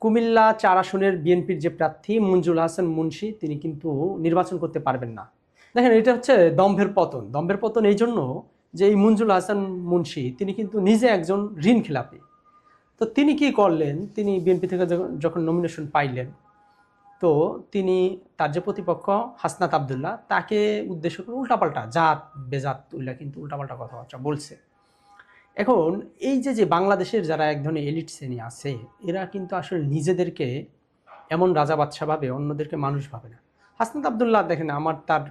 কুমিল্লা ৪ আসনের বিএনপির যে প্রার্থী মঞ্জুল হাসান মুন্সী তিনি কিন্তু নির্বাচন করতে পারবেন না। দেখেন, এটা হচ্ছে দম্ভের পতন। দম্ভের পতন এই জন্য যে এই মঞ্জুল হাসান মুন্সী তিনি কিন্তু নিজে একজন ঋণ খেলাপি। তো তিনি কি করলেন, তিনি বিএনপি থেকে যখন নমিনেশন পাইলেন, তো তিনি তার যে প্রতিপক্ষ হাসনাত আবদুল্লাহ তাকে উদ্দেশ্য করে উল্টাপাল্টা জাত বেজাত উল্লা কিন্তু উল্টাপাল্টা কথাবার্তা বলছে। এখন এই যে বাংলাদেশের যারা এক ধরনের এলিট শ্রেণী আছে, এরা কিন্তু আসলে নিজেদেরকে এমন রাজা বাদশা ভাবে, অন্যদেরকে মানুষ ভাবে না। হাসনাত আবদুল্লাহ দেখেন, আমার তার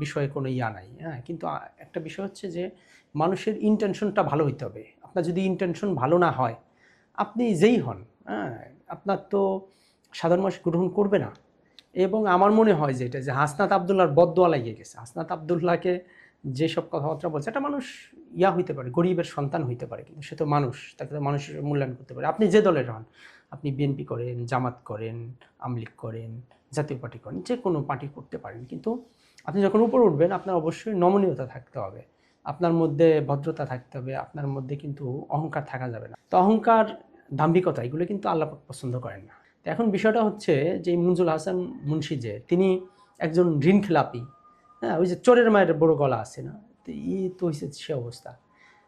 বিষয়ে কোনো ইয়া নাই, হ্যাঁ, কিন্তু একটা বিষয় হচ্ছে যে মানুষের ইন্টেনশনটা ভালো হইতে হবে। আপনার যদি ইন্টেনশন ভালো না হয়, আপনি যেই হন, হ্যাঁ, আপনার তো সাধারণ মানুষ গ্রহণ করবে না। এবং আমার মনে হয় যে এটা যে হাসনাত আবদুল্লাহর বদদোয়া লাগিয়ে গেছে। হাসনাত আবদুল্লাহকে যেসব কথাবার্তা বলছে, একটা মানুষ ইয়া হইতে পারে, গরিবের সন্তান হইতে পারে, কিন্তু সে তো মানুষ, তাকে তো মানুষের মূল্যায়ন করতে পারে। আপনি যে দলের হন, আপনি বিএনপি করেন, জামাত করেন, আমলিগ করেন, জাতীয় পার্টি করেন, যে কোনো পার্টি করতে পারেন, কিন্তু আপনি যখন উপরে উঠবেন আপনার অবশ্যই নমনীয়তা থাকতে হবে, আপনার মধ্যে ভদ্রতা থাকতে হবে, আপনার মধ্যে কিন্তু অহংকার থাকা যাবে না। তো অহংকার, দাম্ভিকতা এগুলো কিন্তু আল্লাহ পাক পছন্দ করেন না। তো এখন বিষয়টা হচ্ছে যে মঞ্জুল হাসান মুন্সী যে তিনি একজন ঋণ খেলাপি, হ্যাঁ, ওই যে চোরের মায়ের বড় গলা আছে না, তো তো হয়েছে সে অবস্থা।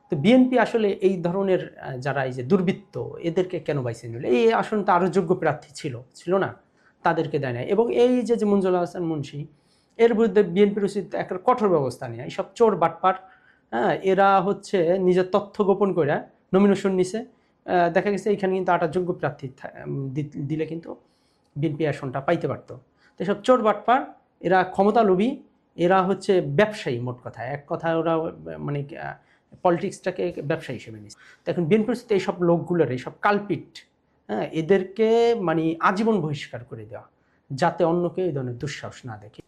তো বিএনপি আসলে এই ধরনের যারা এই যে দুর্বৃত্ত, এদেরকে কেন বাইছে নিল? এই আসন তো আরও যোগ্য প্রার্থী ছিল না, তাদেরকে দেয় না। এবং এই যে মঞ্জুল হাসান মুন্সী, এর বিরুদ্ধে বিএনপির উচিত একটা কঠোর ব্যবস্থা নেয়। এইসব চোর বাটপার, হ্যাঁ, এরা হচ্ছে নিজের তথ্য গোপন করে নমিনেশন নিছে। দেখা গেছে এখানে কিন্তু 8টা যোগ্য প্রার্থী দিলে কিন্তু বিএনপি আসনটা পাইতে পারত। তো এসব চোর বাটপার, এরা ক্ষমতালোভী, এরা হচ্ছে ব্যবসায়ী। মোট কথা, এক কথায় ওরা মানে পলিটিক্সটাকে ব্যবসা হিসেবে নিচ্ছে। তো এখন বিএনপির সাথে এইসব লোকগুলোর, এইসব কালপিট, হ্যাঁ, এদেরকে মানে আজীবন বহিষ্কার করে দেওয়া, যাতে অন্য কেউ এই ধরনের দুঃসাহস না দেখে।